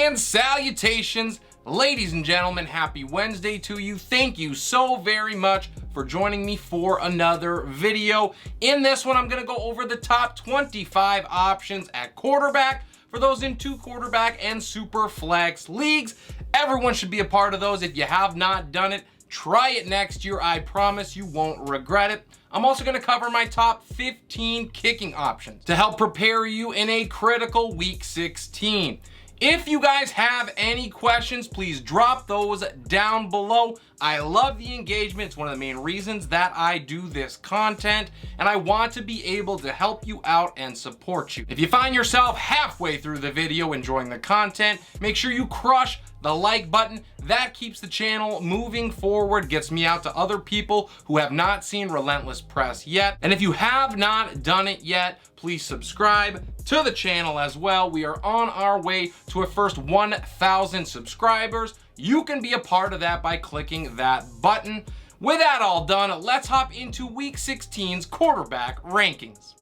And salutations, ladies and gentlemen, happy Wednesday to you. Thank you so very much for joining me for another video. In this one, I'm gonna go over the top 25 options at quarterback for those in 2 quarterback and Superflex leagues. Everyone should be a part of those. If you have not done it, try it next year. I promise you won't regret it. I'm also going to cover my top 15 kicking options to help prepare you in a critical week 16. If you guys have any questions, please drop those down below. I love the engagement. It's one of the main reasons that I do this content, and I want to be able to help you out and support you. If you find yourself halfway through the video enjoying the content, make sure you crush the like button. That keeps the channel moving forward, gets me out to other people who have not seen Relentless Press yet. And if you have not done it yet, please subscribe to the channel as well. We are on our way to a first 1,000 subscribers. You can be a part of that by clicking that button. With that all done, let's hop into Week 16's quarterback rankings.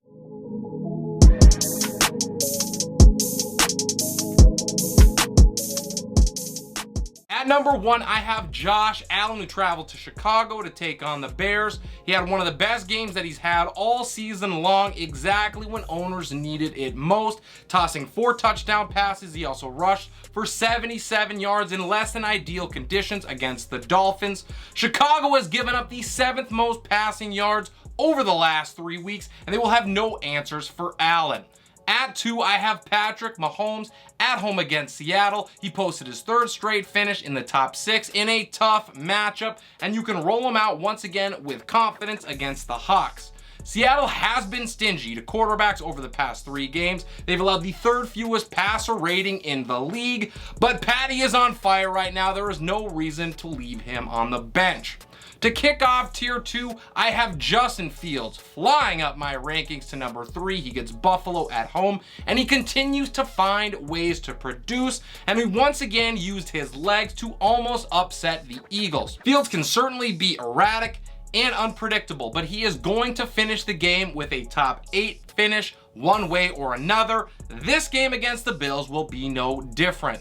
At number 1, I have Josh Allen, who traveled to Chicago to take on the Bears. He had one of the best games that he's had all season long, exactly when owners needed it most, tossing 4 touchdown passes. He also rushed for 77 yards in less than ideal conditions against the Dolphins. Chicago has given up the 7th most passing yards over the last 3 weeks, and they will have no answers for Allen. At 2, I have Patrick Mahomes at home against Seattle. He posted his 3rd straight finish in the top 6 in a tough matchup, and you can roll him out once again with confidence against the Hawks. Seattle has been stingy to quarterbacks over the past 3 games. They've allowed the 3rd fewest passer rating in the league, but Patty is on fire right now. There is no reason to leave him on the bench. To kick off Tier 2, I have Justin Fields flying up my rankings to number 3. He gets Buffalo at home, and he continues to find ways to produce, and he once again used his legs to almost upset the Eagles. Fields can certainly be erratic and unpredictable, but he is going to finish the game with a top 8 finish one way or another. This game against the Bills will be no different.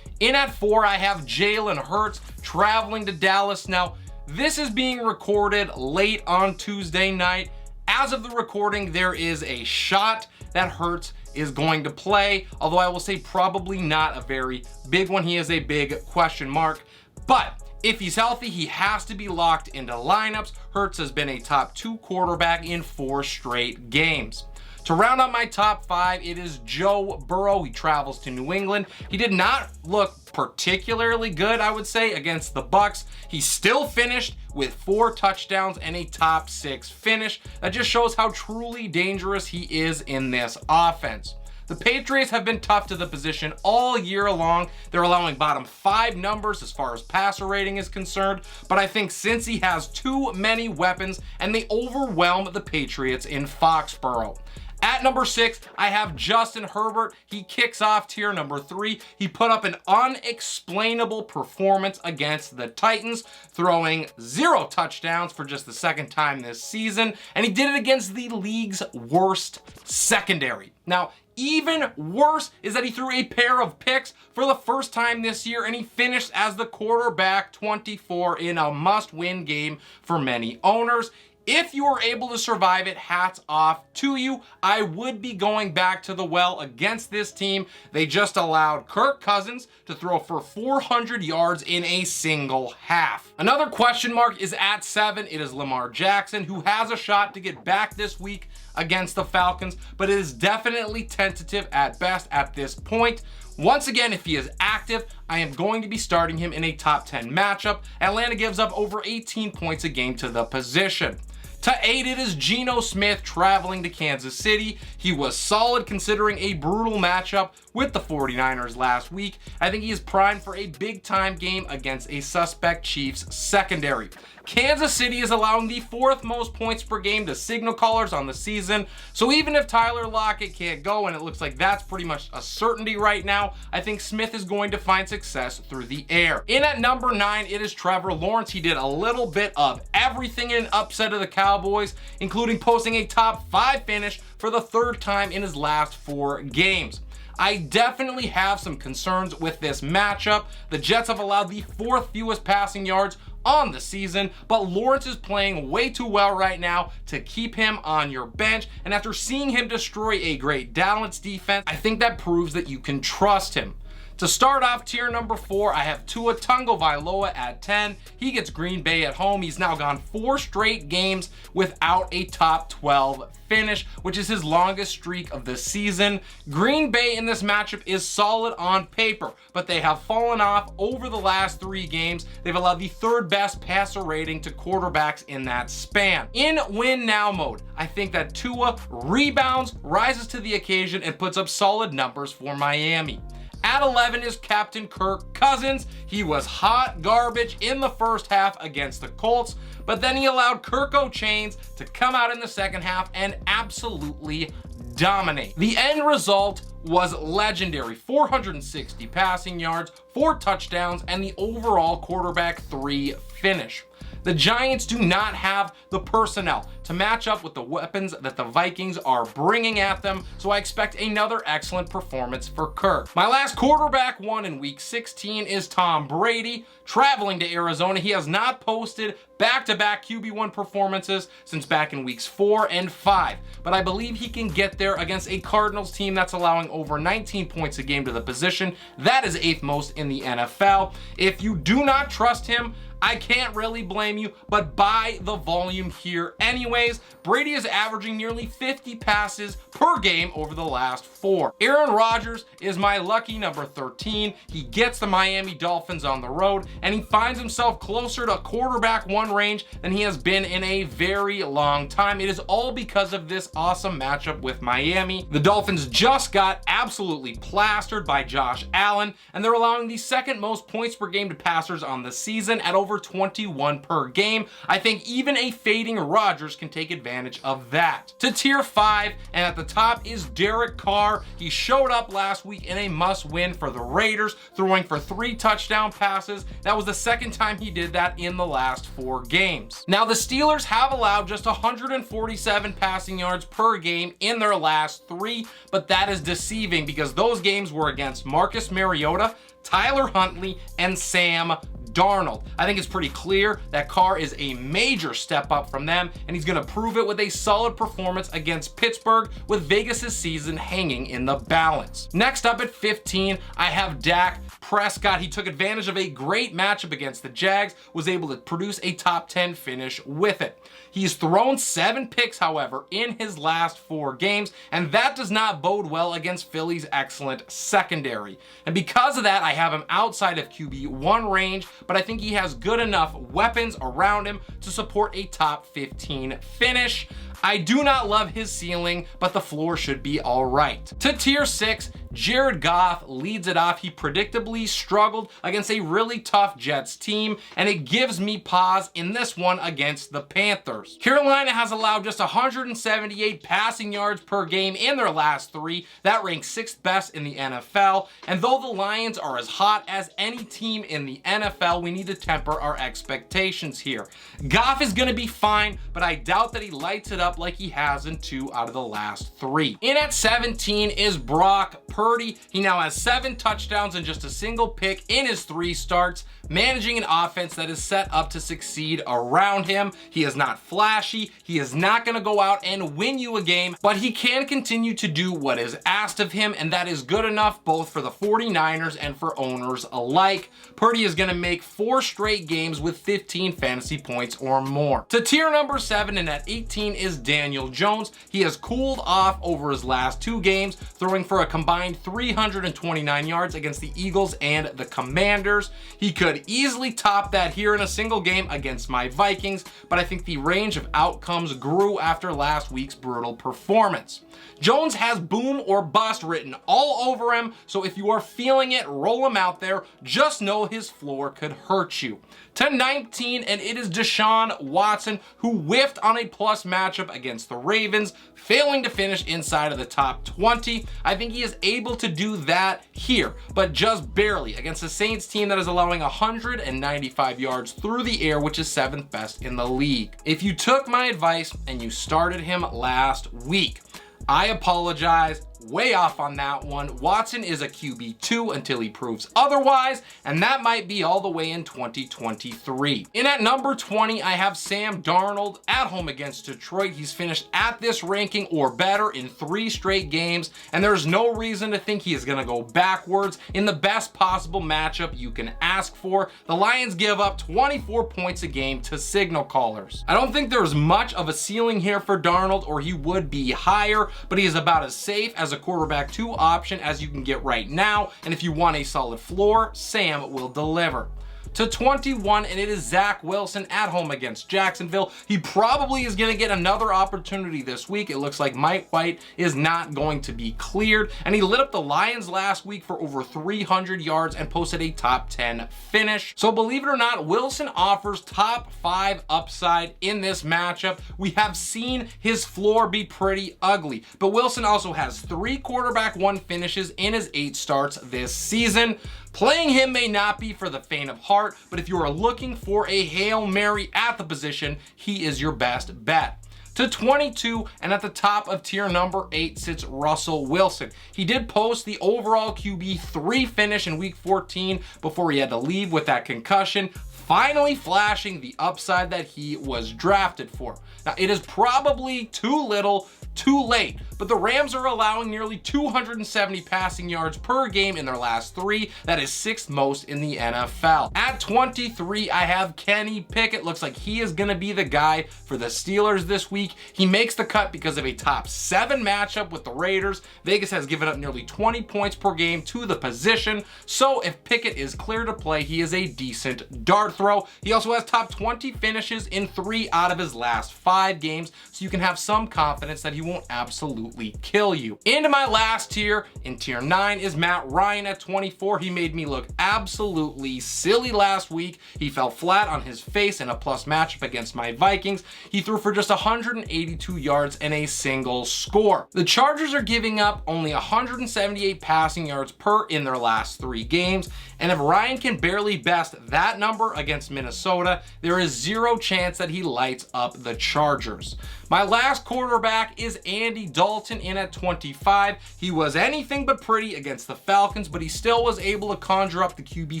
In at 4, I have Jalen Hurts traveling to Dallas. Now, this is being recorded late on Tuesday night. As of the recording, there is a shot that Hurts is going to play, although I will say probably not a very big one. He is a big question mark, but if he's healthy, he has to be locked into lineups. Hurts has been a top 2 quarterback in 4 straight games. To round out my top 5, it is Joe Burrow. He travels to New England. He did not look particularly good, I would say, against the Bucs. He still finished with 4 touchdowns and a top 6 finish. That just shows how truly dangerous he is in this offense. The Patriots have been tough to the position all year long. They're allowing bottom 5 numbers as far as passer rating is concerned, but I think since he has too many weapons and they overwhelm the Patriots in Foxborough. At number 6, I have Justin Herbert. He kicks off tier number 3. He put up an unexplainable performance against the Titans, throwing 0 touchdowns for just the 2nd time this season, and he did it against the league's worst secondary. Now, even worse is that he threw a pair of picks for the first time this year, and he finished as the quarterback 24 in a must-win game for many owners. If you were able to survive it, hats off to you. I would be going back to the well against this team. They just allowed Kirk Cousins to throw for 400 yards in a single half. Another question mark is at 7. It is Lamar Jackson, who has a shot to get back this week against the Falcons, but it is definitely tentative at best at this point. Once again, if he is active, I am going to be starting him in a top 10 matchup. Atlanta gives up over 18 points a game to the position. To 8, it is Geno Smith traveling to Kansas City. He was solid considering a brutal matchup with the 49ers last week. I think he is primed for a big-time game against a suspect Chiefs secondary. Kansas City is allowing the 4th most points per game to signal callers on the season, so even if Tyler Lockett can't go, and it looks like that's pretty much a certainty right now, I think Smith is going to find success through the air. In at number 9, it is Trevor Lawrence. He did a little bit of everything in an upset of the Cowboys, including posting a top 5 finish for the 3rd time in his last 4 games. I definitely have some concerns with this matchup. The Jets have allowed the 4th fewest passing yards on the season, but Lawrence is playing way too well right now to keep him on your bench, and after seeing him destroy a great Dallas defense, I think that proves that you can trust him. To start off tier number 4, I have Tua Tagovailoa at 10. He gets Green Bay at home. He's now gone 4 straight games without a top 12 finish, which is his longest streak of the season. Green Bay in this matchup is solid on paper, but they have fallen off over the last 3 games. They've allowed the 3rd best passer rating to quarterbacks in that span. In win now mode, I think that Tua rebounds, rises to the occasion, and puts up solid numbers for Miami. At 11 is Captain Kirk Cousins. He was hot garbage in the first half against the Colts, but then he allowed Kirko Chains to come out in the second half and absolutely dominate. The end result was legendary. 460 passing yards, 4 touchdowns, and the overall quarterback 3 finish. The Giants do not have the personnel to match up with the weapons that the Vikings are bringing at them, so I expect another excellent performance for Kirk. My last quarterback one in week 16 is Tom Brady. Traveling to Arizona, he has not posted back-to-back QB1 performances since back in weeks 4 and 5, but I believe he can get there against a Cardinals team that's allowing over 19 points a game to the position. That is 8th most in the NFL. If you do not trust him, I can't really blame you, but buy the volume here anyways. Brady is averaging nearly 50 passes per game over the last 4. Aaron Rodgers is my lucky number 13. He gets the Miami Dolphins on the road, and he finds himself closer to quarterback 1 range than he has been in a very long time. It is all because of this awesome matchup with Miami. The Dolphins just got absolutely plastered by Josh Allen, and they're allowing the 2nd most points per game to passers on the season at over 21 per game. I think even a fading Rodgers can take advantage of that. To tier 5, and at the top is Derek Carr. He showed up last week in a must-win for the Raiders, throwing for 3 touchdown passes. That was the 2nd time he did that in the last 4 games. Now, the Steelers have allowed just 147 passing yards per game in their last 3, but that is deceiving because those games were against Marcus Mariota, Tyler Huntley, and Sam Darnold. I think it's pretty clear that Carr is a major step up from them, and he's going to prove it with a solid performance against Pittsburgh, with Vegas' season hanging in the balance. Next up at 15, I have Dak Prescott. He took advantage of a great matchup against the Jags, was able to produce a top 10 finish with it. He's thrown 7 picks, however, in his last 4 games, and that does not bode well against Philly's excellent secondary. And because of that, I have him outside of QB1 range, but I think he has good enough weapons around him to support a top 15 finish. I do not love his ceiling, but the floor should be all right. To tier 6, Jared Goff leads it off. He predictably struggled against a really tough Jets team, and it gives me pause in this one against the Panthers. Carolina has allowed just 178 passing yards per game in their last 3. That ranks 6th best in the NFL, and though the Lions are as hot as any team in the NFL, we need to temper our expectations here. Goff is going to be fine, but I doubt that he lights it up like he has in 2 out of the last 3. In at 17 is Brock Purdy. He now has 7 touchdowns and just a single pick in his 3 starts, managing an offense that is set up to succeed around him. He is not flashy. He is not going to go out and win you a game, but he can continue to do what is asked of him, and that is good enough both for the 49ers and for owners alike. Purdy is going to make 4 straight games with 15 fantasy points or more. To tier number 7, and at 18 is Daniel Jones. He has cooled off over his last 2 games, throwing for a combined 329 yards against the Eagles and the Commanders. He could easily top that here in a single game against my Vikings, but I think the range of outcomes grew after last week's brutal performance. Jones has boom or bust written all over him, so if you are feeling it, roll him out there. Just know his floor could hurt you. To 19, and it is Deshaun Watson, who whiffed on a plus matchup against the Ravens, failing to finish inside of the top 20. I think he is able to do that here, but just barely against the Saints team that is allowing 195 yards through the air, which is 7th best in the league. If you took my advice and you started him last week, I apologize. way off on that one. Watson is a QB2 until he proves otherwise, and that might be all the way in 2023. In at number 20, I have Sam Darnold at home against Detroit. He's finished at this ranking or better in 3 straight games, and there's no reason to think he is going to go backwards in the best possible matchup you can ask for. The Lions give up 24 points a game to signal callers. I don't think there's much of a ceiling here for Darnold, or he would be higher, but he is about as safe as a quarterback 2 option as you can get right now, and if you want a solid floor, Sam will deliver. To 21, and it is Zach Wilson at home against Jacksonville. He probably is going to get another opportunity this week. It looks like Mike White is not going to be cleared, and he lit up the Lions last week for over 300 yards and posted a top 10 finish. So believe it or not, Wilson offers top 5 upside in this matchup. We have seen his floor be pretty ugly, but Wilson also has 3 quarterback 1 finishes in his 8 starts this season. Playing him may not be for the faint of heart, but if you are looking for a Hail Mary at the position, he is your best bet. To 22, and at the top of tier number 8 sits Russell Wilson. He did post the overall QB3 finish in week 14 before he had to leave with that concussion, finally flashing the upside that he was drafted for. Now, it is probably too little, too late, but the Rams are allowing nearly 270 passing yards per game in their last 3. That is 6th most in the NFL. At 23, I have Kenny Pickett. Looks like he is going to be the guy for the Steelers this week. He makes the cut because of a top 7 matchup with the Raiders. Vegas has given up nearly 20 points per game to the position, so if Pickett is clear to play, he is a decent dart throw. He also has top 20 finishes in 3 out of his last 5 games, so you can have some confidence that he won't absolutely kill you. Into my last tier, in tier 9, is Matt Ryan at 24. He made me look absolutely silly last week. He fell flat on his face in a plus matchup against my Vikings. He threw for just 182 yards and a single score. The Chargers are giving up only 178 passing yards per in their last 3 games, and if Ryan can barely best that number against Minnesota, there is 0 chance that he lights up the Chargers. My last quarterback is Andy Dalton in at 25. He was anything but pretty against the Falcons, but he still was able to conjure up the QB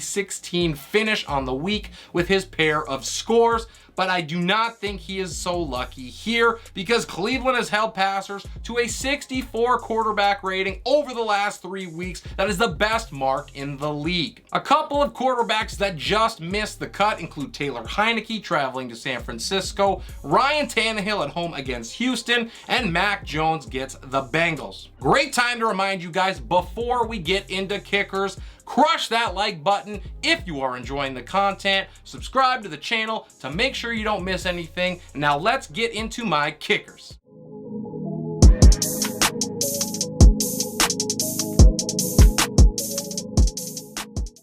16 finish on the week with his pair of scores. But I do not think he is so lucky here, because Cleveland has held passers to a 64 quarterback rating over the last 3 weeks. That is the best mark in the league. A couple of quarterbacks that just missed the cut include Taylor Heineke traveling to San Francisco, Ryan Tannehill at home against Houston, and Mac Jones gets the Bengals. Great time to remind you guys, before we get into kickers, crush that like button if you are enjoying the content. Subscribe to the channel to make sure you don't miss anything. Now let's get into my kickers.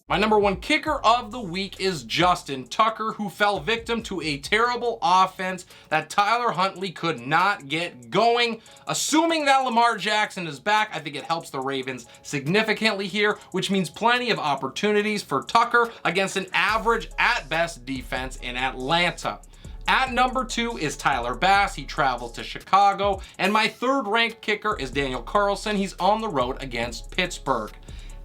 My number 1 kicker of the week is Justin Tucker, who fell victim to a terrible offense that Tyler Huntley could not get going. Assuming that Lamar Jackson is back, I think it helps the Ravens significantly here, which means plenty of opportunities for Tucker against an average at best defense in Atlanta. At number 2 is Tyler Bass. He travels to Chicago. And my 3rd ranked kicker is Daniel Carlson. He's on the road against Pittsburgh.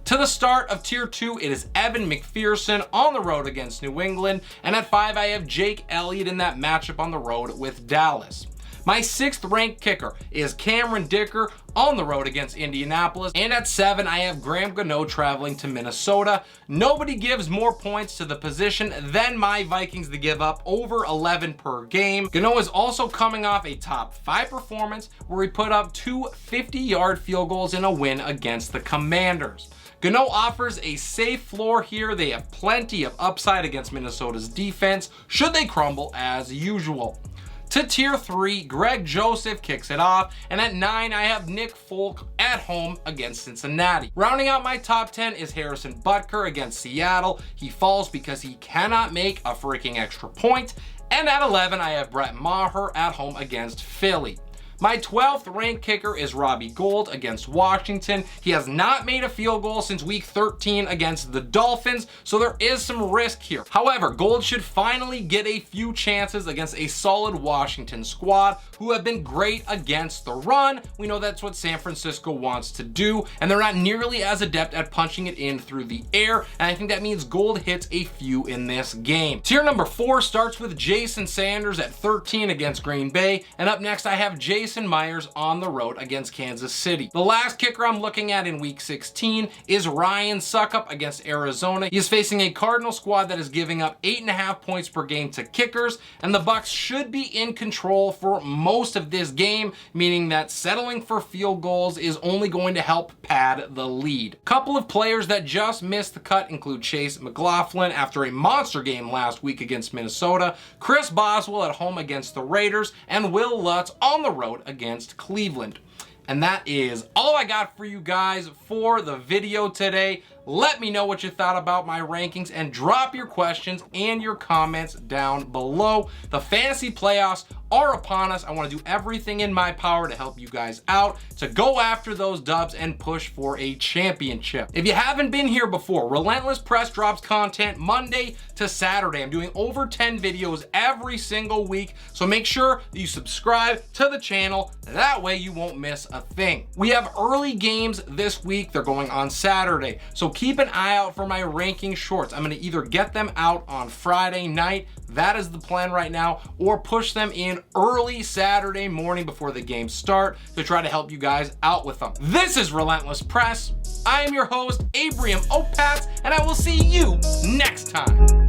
To the start of tier 2, it is Evan McPherson on the road against New England. And at 5, I have Jake Elliott in that matchup on the road with Dallas. My 6th ranked kicker is Cameron Dicker on the road against Indianapolis. And at 7, I have Graham Gano traveling to Minnesota. Nobody gives more points to the position than my Vikings to give up over 11 per game. Gano is also coming off a top 5 performance where he put up 2 50-yard field goals in a win against the Commanders. Gano offers a safe floor here. They have plenty of upside against Minnesota's defense, should they crumble as usual. To tier 3, Greg Joseph kicks it off, and at 9, I have Nick Folk at home against Cincinnati. Rounding out my top 10 is Harrison Butker against Seattle. He falls because he cannot make a freaking extra point. And at 11, I have Brett Maher at home against Philly. My 12th ranked kicker is Robbie Gould against Washington. He has not made a field goal since week 13 against the Dolphins, so there is some risk here. However, Gould should finally get a few chances against a solid Washington squad who have been great against the run. We know that's what San Francisco wants to do, and they're not nearly as adept at punching it in through the air, and I think that means Gould hits a few in this game. Tier number 4 starts with Jason Sanders at 13 against Green Bay, and up next I have Jason Myers on the road against Kansas City. The last kicker I'm looking at in week 16 is Ryan Succop against Arizona. He is facing a Cardinal squad that is giving up 8.5 points per game to kickers, and the Bucs should be in control for most of this game, meaning that settling for field goals is only going to help pad the lead. A couple of players that just missed the cut include Chase McLaughlin after a monster game last week against Minnesota, Chris Boswell at home against the Raiders, and Will Lutz on the road against Cleveland. And that is all I got for you guys for the video today. Let me know what you thought about my rankings and drop your questions and your comments down below. The fantasy playoffs are upon us. I want to do everything in my power to help you guys out, to go after those dubs and push for a championship. If you haven't been here before, Relentless Press drops content Monday to Saturday. I'm doing over 10 videos every single week, so make sure that you subscribe to the channel. That way you won't miss a thing. We have early games this week. They're going on Saturday, so keep an eye out for my ranking shorts. I'm going to either get them out on Friday night, that is the plan right now, or push them in early Saturday morning before the games start to try to help you guys out with them. This is Relentless Press. I am your host, Abraham Opatz, and I will see you next time.